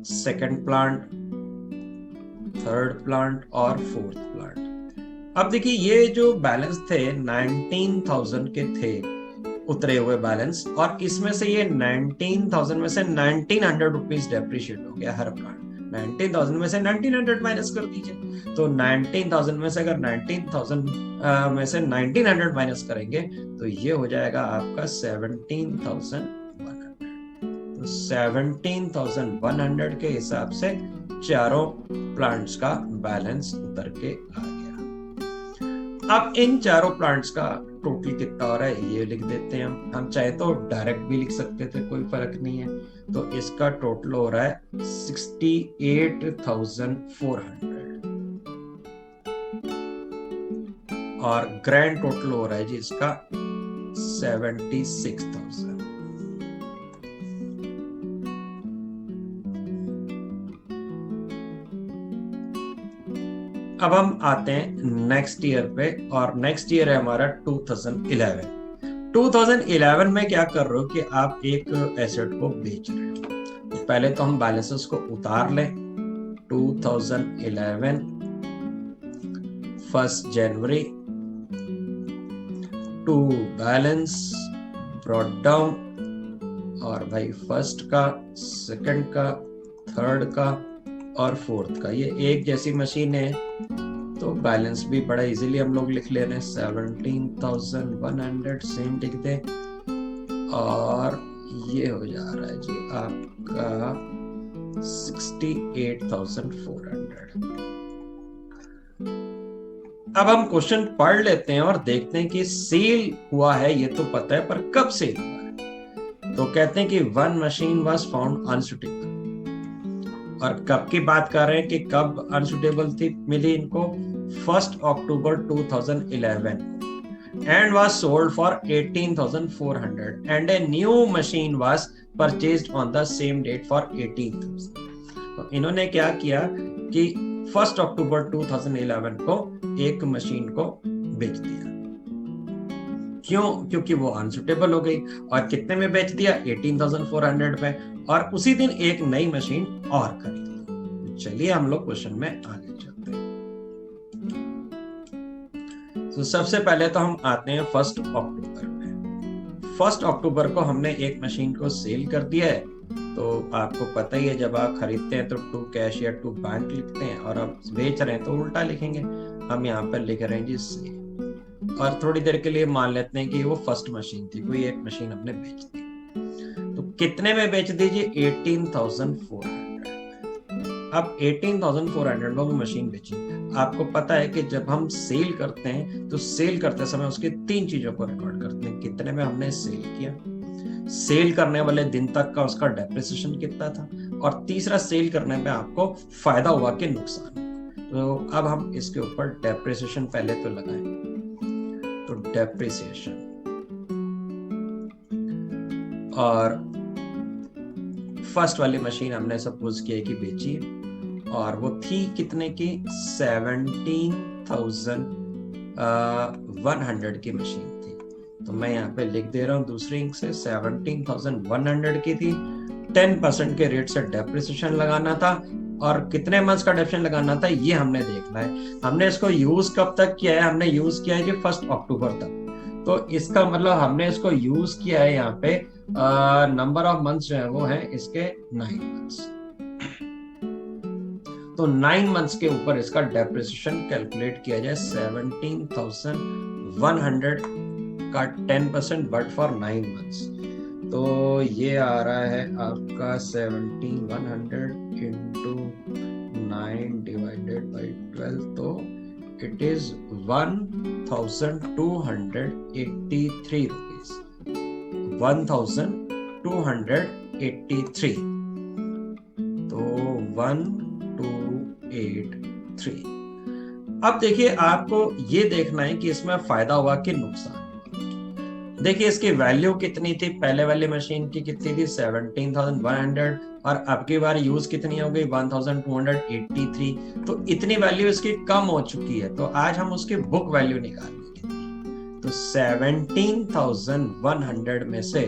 2nd plant, 3rd plant और 4th प्लांट। अब देखिए ये जो बैलेंस थे 19,000 के थे उतरे हुए बैलेंस, और इसमें से ये 19,000 में से 1900 रुपीज डेप्रिशिएट हो गया हर प्लांट। 19,000 में से 1900 माइनस कर दीजिए। तो 19,000 में से अगर 19,000 में से 1900 माइनस करेंगे तो ये हो जाएगा आपका 17,100। तो 17,100 के हिसाब से चारों प्लांट्स का बैलेंस उतर के आ गया। अब इन चारों प्लांट्स का टोटल कितना हो रहा है ये लिख देते हैं हम चाहे तो डायरेक्ट भी लिख सकते थे, कोई फर्क नहीं है। तो इसका टोटल हो रहा है 68,400 और ग्रैंड टोटल हो रहा है जी इसका 76,000। अब हम आते हैं नेक्स्ट ईयर पे, और नेक्स्ट ईयर है हमारा 2011। 2011 में क्या कर रहे हो कि आप एक एसेट को बेच रहे हो। तो पहले तो हम बैलेंसेस को उतार लें। 2011 1st जनवरी टू बैलेंस ब्रॉट डाउन, और भाई 1st का, 2nd का, 3rd का और 4th का, ये एक जैसी मशीन है तो बैलेंस भी बड़ा इजीली हम लोग लिख ले रहे हैं। 17,100 सेम लिख दे और ये हो जा रहा है जी आपका 68,400। अब हम क्वेश्चन पढ़ लेते हैं और देखते हैं कि सेल हुआ है, ये तो पता है, पर कब सेल हुआ है। तो कहते हैं कि one machine was found unsuitable, और कब की बात कर रहे हैं कि कब अनसुटेबल थी, मिली इनको 1 अक्टूबर 2011 and was sold for 18,400 and a new machine was purchased on the same date for 18,000। तो इन्होंने क्या किया कि 1 अक्टूबर 2011 को एक मशीन को बेच दिया। क्यों? क्योंकि वो अनसुटेबल हो गई। और कितने में बेच दिया? 18,400 में। और उसी दिन एक नई मशीन और खरीद ली। चलिए हम लोग क्वेश्चन में आगे चलते हैं। तो सबसे पहले तो हम आते हैं 1 अक्टूबर में। 1 अक्टूबर को हमने एक मशीन को सेल कर दिया है। तो आपको पता ही है, जब आप खरीदते हैं तो टू कैश या टू बैंक लिखते हैं, और आप बेच रहे हैं तो उल्टा लिखेंगे। हम यहाँ पर लिख रहे हैं जी सेल। और थोड़ी देर के लिए मान लेते हैं कि वो फर्स्ट मशीन थी, कोई एक मशीन हमने बेच दी। तो कितने में बेच दीजिए? 18,400। अब 18,400 में वो मशीन बेची। आपको पता है कि जब हम सेल करते हैं तो सेल करते समय उसकी 3 चीजों को रिकॉर्ड करते हैं। कितने में हमने सेल किया, सेल करने वाले दिन तक का उसका डेप्रिसिएशन कितना था, और तीसरा सेल करने में आपको फायदा हुआ कि नुकसान। तो अब हम इसके ऊपर डेप्रिसिएशन पहले तो लगाएं। तो डेप्रिसिएशन, और फर्स्ट वाली मशीन हमने सपोज किया कि बेची, और वो थी कितने की? 17,100 की मशीन थी। तो मैं यहाँ पे लिख दे रहा हूँ दूसरी इंक से, 17,100 की थी। 10% के रेट से डेप्रिसिएशन लगाना था, और कितने मंथ्स का डेप्रिसिएशन लगाना था ये हमने देखना है। हमने इसको यूज कब तक किया है? हमने यूज किया है जी 1 अक्टूबर तक। तो इसका मतलब हमने इसको यूज किया है यहाँ पे, नंबर ऑफ मंथ्स जो है वो है इसके 9 मंथ्स। तो 9 मंथ्स के ऊपर इसका डेप्रिसिएशन कैलकुलेट किया जाए। 17,100 का 10% बट फॉर 9 मंथ्स। तो ये आ रहा है आपका 17,100 into 9 divided by 12, तो it is 1,283 rupees। 1,283, तो 1,283। अब देखिए, आपको ये देखना है कि इसमें फायदा हुआ कि नुकसान। देखिए इसकी वैल्यू कितनी थी, पहले वाली मशीन की कितनी थी? 17,100, और अब की बार यूज कितनी हो गई? 1,283। तो इतनी वैल्यू इसकी कम हो चुकी है। तो आज हम उसकी बुक वैल्यू निकालेंगे। तो 17,100 में से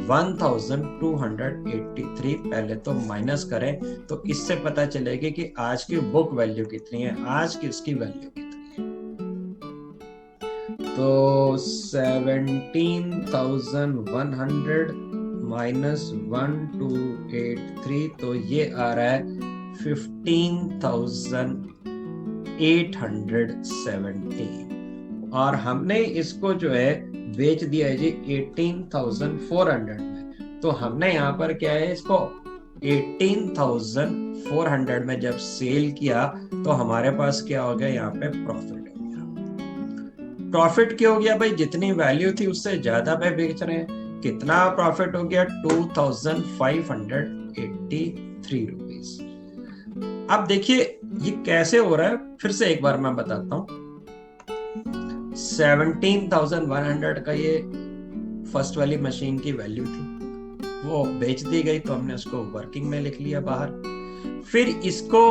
1,283 पहले तो माइनस करें, तो इससे पता चलेगा कि आज की बुक वैल्यू कितनी है, आज की इसकी वैल्यू कितनी है। तो 17,100 माइनस 1,283, तो ये आ रहा है 15,870, और हमने इसको जो है बेच दिया है जी 18,400 में। तो हमने यहाँ पर क्या है, इसको 18,400 में जब सेल किया तो हमारे पास क्या हो गया? यहाँ पे प्रॉफिट हो गया। प्रॉफिट क्या हो गया भाई? जितनी वैल्यू थी उससे ज्यादा पे बेच रहे हैं। कितना प्रॉफिट हो गया? 2,583 रुपीज। अब देखिए ये कैसे हो रहा है, फिर से एक बार मैं बताता हूं। 17,100 का ये फर्स्ट वाली मशीन की वैल्यू थी, वो बेच दी गई, तो हमने उसको वर्किंग में लिख लिया बाहर। फिर इसको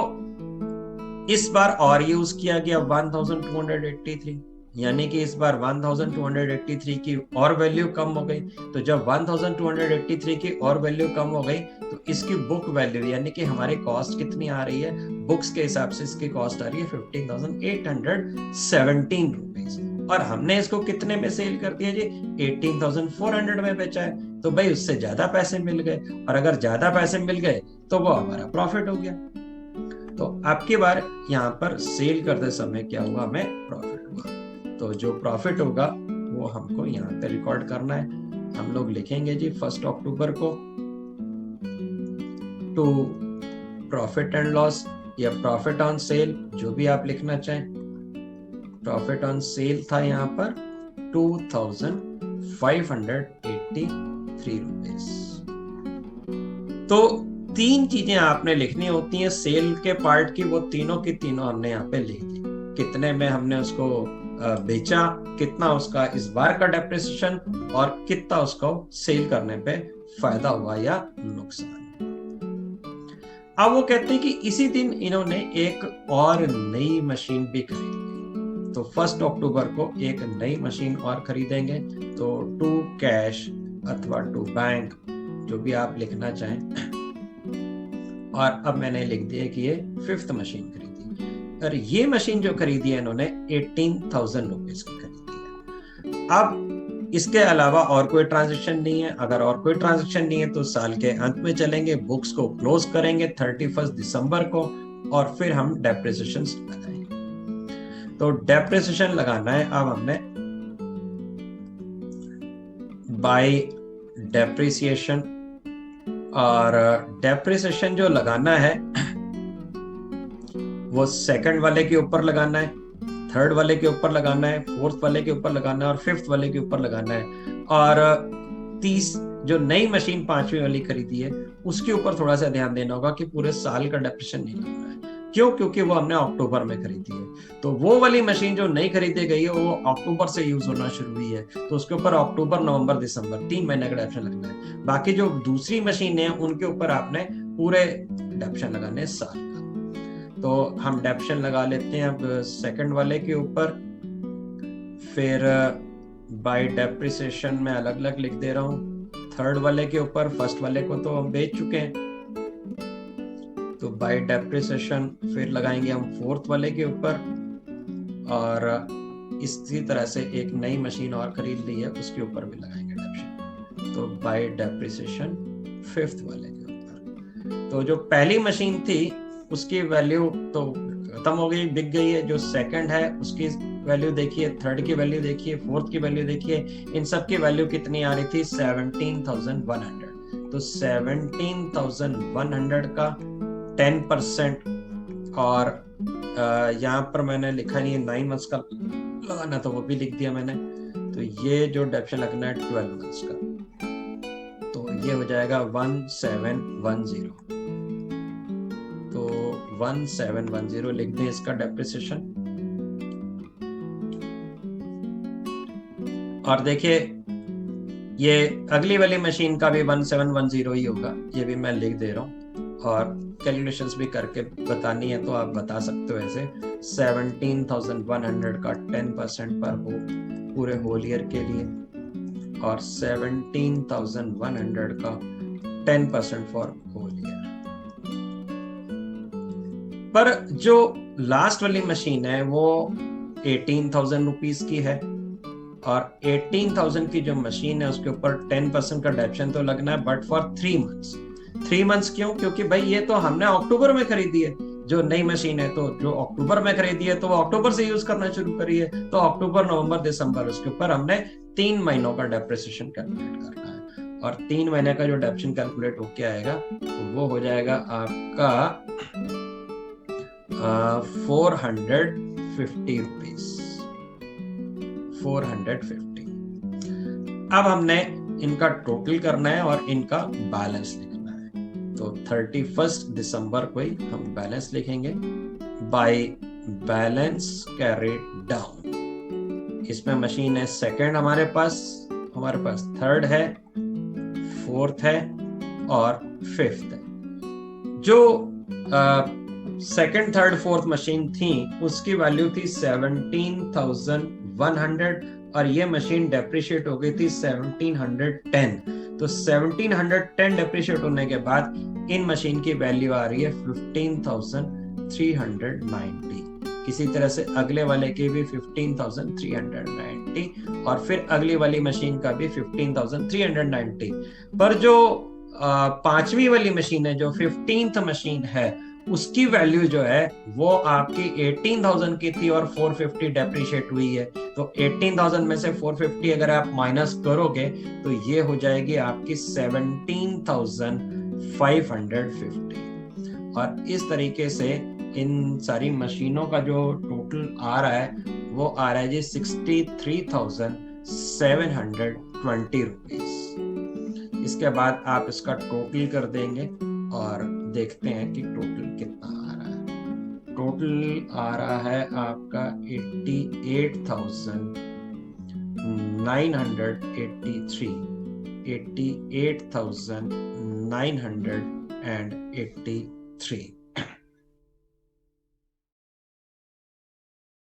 इस बार और यूज किया गया 1,283, यानी कि इस बार 1,283 की और वैल्यू कम हो गई। तो जब 1,283 की और वैल्यू कम हो गई तो इसकी बुक वैल्यू, यानी कि हमारी कॉस्ट कितनी आ रही है? बुक्स के हिसाब से इसकी कॉस्ट आ रही है 15,817 रुपीज। और हमने इसको कितने में सेल कर दिया जी? 18,400 में बेचा है। तो भाई उससे ज्यादा पैसे मिल गए, और अगर ज्यादा पैसे मिल गए तो वो हमारा प्रॉफिट हो गया। तो आपकी बार यहाँ पर सेल करते समय क्या हुआ? हमें प्रॉफिट हुआ। तो जो प्रॉफिट होगा वो हमको यहाँ पे रिकॉर्ड करना है। हम लोग लिखेंगे जी 1 अक्टूबर को टू प्रॉफिट एंड लॉस या प्रॉफिट ऑन सेल, जो भी आप लिखना चाहें। प्रॉफिट ऑन सेल था यहाँ पर 2583 रुपीस। तो 3 चीजें आपने लिखनी होती हैं सेल के पार्ट की, वो तीनों की तीनों हमने यहाँ पे लिख दी। कितने में हमने उसको बेचा, कितना उसका इस बार का डेप्रिसिएशन, और कितना उसको सेल करने पे फायदा हुआ या नुकसान। अब वो कहते हैं कि इसी दिन इन्होंने एक और नई मशीन भी खरीदी। तो 1 अक्टूबर को एक नई मशीन और खरीदेंगे। तो टू कैश अथवा टू बैंक, जो भी आप लिखना चाहें। और अब मैंने लिख दिया कि ये 5th मशीन खरीदी। और ये मशीन जो खरीदी है इन्होंने 18,000 रुपीज की खरीदी है। अब इसके अलावा और कोई ट्रांजैक्शन नहीं है। अगर और कोई ट्रांजैक्शन नहीं है तो साल के अंत में चलेंगे, बुक्स को क्लोज करेंगे 31 दिसंबर को, और फिर हम डेप्रिसिएशन लगाएंगे। तो डेप्रिसिएशन लगाना है अब हमने बाय डेप्रिसिएशन। और डेप्रिसिएशन जो लगाना है वो 2nd वाले के ऊपर लगाना है, 3rd वाले के ऊपर लगाना है, 4th वाले के ऊपर लगाना है और 5th वाले के ऊपर लगाना है। और 30 जो नई मशीन 5वीं वाली खरीदी है उसके ऊपर थोड़ा सा ध्यान देना होगा कि पूरे साल का डेप्रिसिएशन नहीं लगना है। क्यों? क्योंकि वो हमने अक्टूबर में खरीदी है। तो वो वाली मशीन जो नई खरीदी गई है वो अक्टूबर से यूज होना शुरू हुई है, तो उसके ऊपर अक्टूबर, नवंबर, दिसंबर 3 महीने का डेप्रिसिएशन लगना है। बाकी जो दूसरी मशीन है उनके ऊपर आपने पूरे डेप्रिसिएशन लगाने साल का। तो हम डेप्रिसिएशन लगा लेते हैं अब 2nd वाले के ऊपर। फिर बाय डेप्रिसिएशन में अलग अलग लिख दे रहा हूँ। 3rd वाले के ऊपर, 1st वाले को तो हम बेच चुके हैं, तो बाय डेप्रिसिएशन फिर लगाएंगे हम 4th वाले के ऊपर। और इसी तरह से एक नई मशीन और खरीद ली है उसके ऊपर भी लगाएंगे डेप्रिसिएशन। तो बाय डेप्रिसिएशन 5th वाले के ऊपर। तो जो पहली मशीन थी उसकी वैल्यू तो खत्म हो गई, बिक गई है। जो 2nd है उसकी वैल्यू देखिए, 3rd की वैल्यू देखिए, 4th की वैल्यू देखिए। इन सब की वैल्यू कितनी आ रही थी? 17,100। तो 17,100 का 10%, और यहाँ पर मैंने लिखा नहीं है 9 मंथ्स का लगाना, तो वो भी लिख दिया मैंने। तो ये जो डेप्रिसिएशन लगना है 12 मंथ्स का, तो ये हो जाएगा 1710। तो 1710 लिख दें इसका डेप्रिसिएशन। और देखिए ये अगली वाली मशीन का भी 1710 ही होगा, ये भी मैं लिख दे रहा हूँ। और कैलकुलेशंस भी करके बतानी है तो आप बता सकते हो ऐसे। 17,100 का 10% पर हो पूरे होल ईयर के लिए, और 17,100 का 10% फॉर होल ईयर। पर जो लास्ट वाली मशीन है वो 18,000 रुपीज की है, और 18,000 की जो मशीन है उसके ऊपर 10% का डेप्रिसिएशन तो लगना है, बट फॉर 3 मंथ्स। 3 मंथ्स क्यों? क्योंकि भाई ये तो हमने अक्टूबर में खरीदी है जो नई मशीन है, तो जो अक्टूबर में खरीदी है तो वो अक्टूबर से यूज करना शुरू करी है। तो अक्टूबर, नवंबर, दिसंबर, उसके ऊपर हमने 3 महीनों का डेप्रिसिएशन कैलकुलेट करना है। और 3 महीने का जो डेप्रिसिएशन कैलकुलेट होके आएगा तो वो हो जाएगा आपका 450 रुपीज। 450। अब हमने इनका टोटल करना है और इनका बैलेंस लिखना है। तो 31 दिसंबर को ही हम बैलेंस लिखेंगे। बाय बैलेंस कैरीड डाउन, इसमें मशीन है 2nd हमारे पास 3rd है, 4th है और 5th है। जो 2nd, 3rd, 4th मशीन थी उसकी वैल्यू थी 17,100, और ये मशीन डेप्रिशिएट हो गई थी 1710। तो 1710 डेप्रिशिएट होने के बाद इन मशीन की वैल्यू आ रही है 15,390। इसी तरह से अगले वाले की भी 15,390, और फिर अगली वाली मशीन का भी 15,390। पर जो 5वीं वाली मशीन है, जो 15th मशीन है, उसकी वैल्यू जो है वो आपकी 18,000 की थी और 450 डेप्रिशिएट हुई है। तो 18,000 में से 450 अगर आप माइनस करोगे तो ये हो जाएगी आपकी 17,550। और इस तरीके से इन सारी मशीनों का जो टोटल आ रहा है वो आ रहा है जी 63,720 रुपीज। इसके बाद आप इसका टोटल कर देंगे और देखते हैं कि टोटल कितना आ रहा है। टोटल आ रहा है आपका 88,983।